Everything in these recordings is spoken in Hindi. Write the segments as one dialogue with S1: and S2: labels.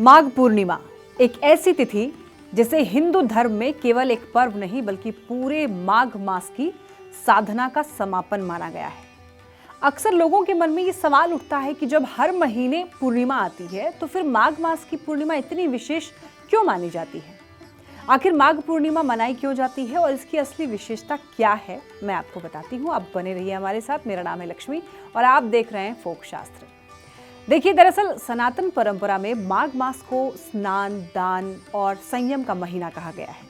S1: माघ पूर्णिमा एक ऐसी तिथि जिसे हिंदू धर्म में केवल एक पर्व नहीं बल्कि पूरे माघ मास की साधना का समापन माना गया है। अक्सर लोगों के मन में ये सवाल उठता है कि जब हर महीने पूर्णिमा आती है तो फिर माघ मास की पूर्णिमा इतनी विशेष क्यों मानी जाती है। आखिर माघ पूर्णिमा मनाई क्यों जाती है और इसकी असली विशेषता क्या है, मैं आपको बताती हूँ। आप बने रहिए हमारे साथ। मेरा नाम है लक्ष्मी और आप देख रहे हैं फोक शास्त्र। देखिए, दरअसल सनातन परंपरा में माघ मास को स्नान, दान और संयम का महीना कहा गया है,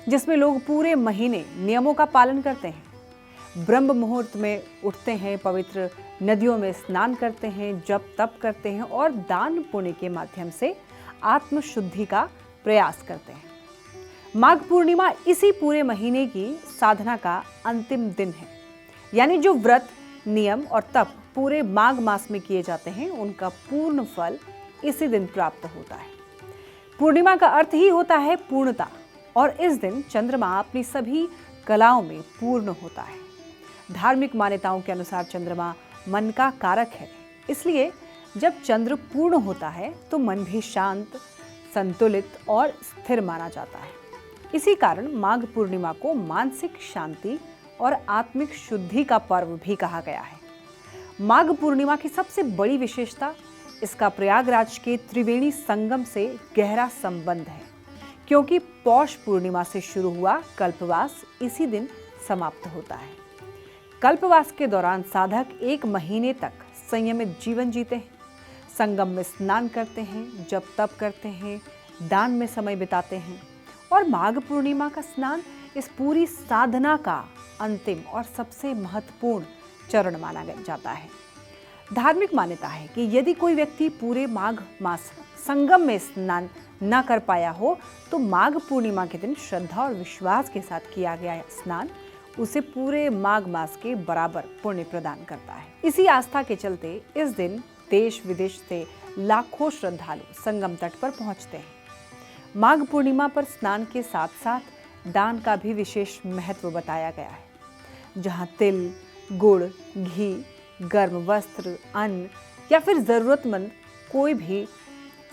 S1: जिसमें लोग पूरे महीने नियमों का पालन करते हैं। ब्रह्म मुहूर्त में उठते हैं, पवित्र नदियों में स्नान करते हैं, जप तप करते हैं और दान पुण्य के माध्यम से आत्मशुद्धि का प्रयास करते हैं। माघ पूर्णिमा इसी पूरे महीने की साधना का अंतिम दिन है, यानी जो व्रत, नियम और तप पूरे माघ मास में किए जाते हैं उनका पूर्ण फल इसी दिन प्राप्त होता है। पूर्णिमा का अर्थ ही होता है पूर्णता, और इस दिन चंद्रमा अपनी सभी कलाओं में पूर्ण होता है। धार्मिक मान्यताओं के अनुसार चंद्रमा मन का कारक है, इसलिए जब चंद्र पूर्ण होता है तो मन भी शांत, संतुलित और स्थिर माना जाता है। इसी कारण माघ पूर्णिमा को मानसिक शांति और आत्मिक शुद्धि का पर्व भी कहा गया है। माघ पूर्णिमा की सबसे बड़ी विशेषता इसका प्रयागराज के त्रिवेणी संगम से गहरा संबंध है, क्योंकि पौष पूर्णिमा से शुरू हुआ कल्पवास इसी दिन समाप्त होता है। कल्पवास के दौरान साधक 1 महीने तक संयमित जीवन जीते हैं, संगम में स्नान करते हैं, जप तप करते हैं, दान में समय बिताते हैं और माघ पूर्णिमा का स्नान इस पूरी साधना का अंतिम और सबसे महत्वपूर्ण चरण माना जाता है। धार्मिक मान्यता है कि यदि कोई व्यक्ति पूरे माघ मास संगम में स्नान न कर पाया हो तो माघ पूर्णिमा के दिन श्रद्धा और विश्वास के साथ किया गया स्नान उसे पूरे माघ मास के बराबर पुण्य प्रदान करता है। इसी आस्था के चलते इस दिन देश विदेश से लाखों श्रद्धालु संगम तट पर पहुंचते हैं। माघ पूर्णिमा पर स्नान के साथ साथ दान का भी विशेष महत्व बताया गया है, जहां तिल, गुड़, घी, गर्म वस्त्र, अन्न या फिर जरूरतमंद कोई भी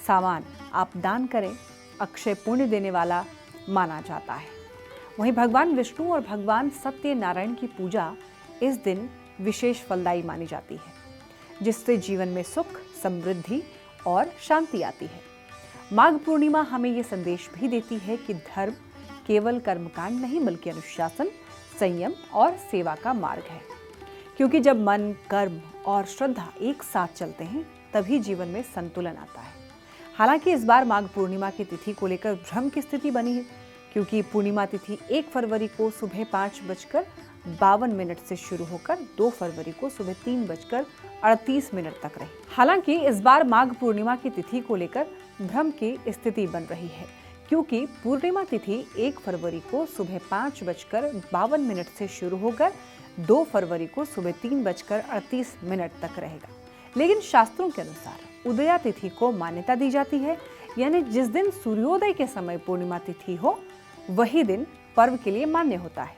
S1: सामान आप दान करें, अक्षय पुण्य देने वाला माना जाता है। वहीं भगवान विष्णु और भगवान सत्यनारायण की पूजा इस दिन विशेष फलदायी मानी जाती है, जिससे जीवन में सुख, समृद्धि और शांति आती है। माघ पूर्णिमा हमें ये संदेश भी देती है कि धर्म केवल कर्मकांड नहीं बल्कि अनुशासन, संयम और सेवा का मार्ग है, क्योंकि जब मन, कर्म और श्रद्धा एक साथ चलते हैं तभी जीवन में संतुलन आता है। हालांकि इस बार माघ पूर्णिमा की तिथि को लेकर भ्रम की स्थिति बनी है, क्योंकि पूर्णिमा तिथि 1 फरवरी को सुबह 5:52 से शुरू होकर 2 फरवरी को सुबह 3:38 तक रही। हालांकि इस बार माघ पूर्णिमा की तिथि को लेकर भ्रम की स्थिति बन रही है, क्योंकि पूर्णिमा तिथि 1 फरवरी को सुबह 5:52 से शुरू होकर 2 फरवरी को सुबह 3:38 तक रहेगा। लेकिन शास्त्रों के अनुसार उदया तिथि को मान्यता दी जाती है, यानी जिस दिन सूर्योदय के समय पूर्णिमा तिथि हो वही दिन पर्व के लिए मान्य होता है,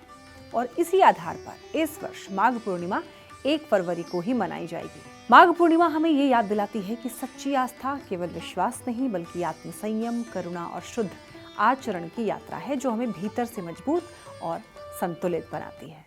S1: और इसी आधार पर इस वर्ष माघ पूर्णिमा 1 फरवरी को ही मनाई जाएगी। माघ पूर्णिमा हमें ये याद दिलाती है कि सच्ची आस्था केवल विश्वास नहीं बल्कि आत्मसंयम, करुणा और शुद्ध आचरण की यात्रा है, जो हमें भीतर से मजबूत और संतुलित बनाती है।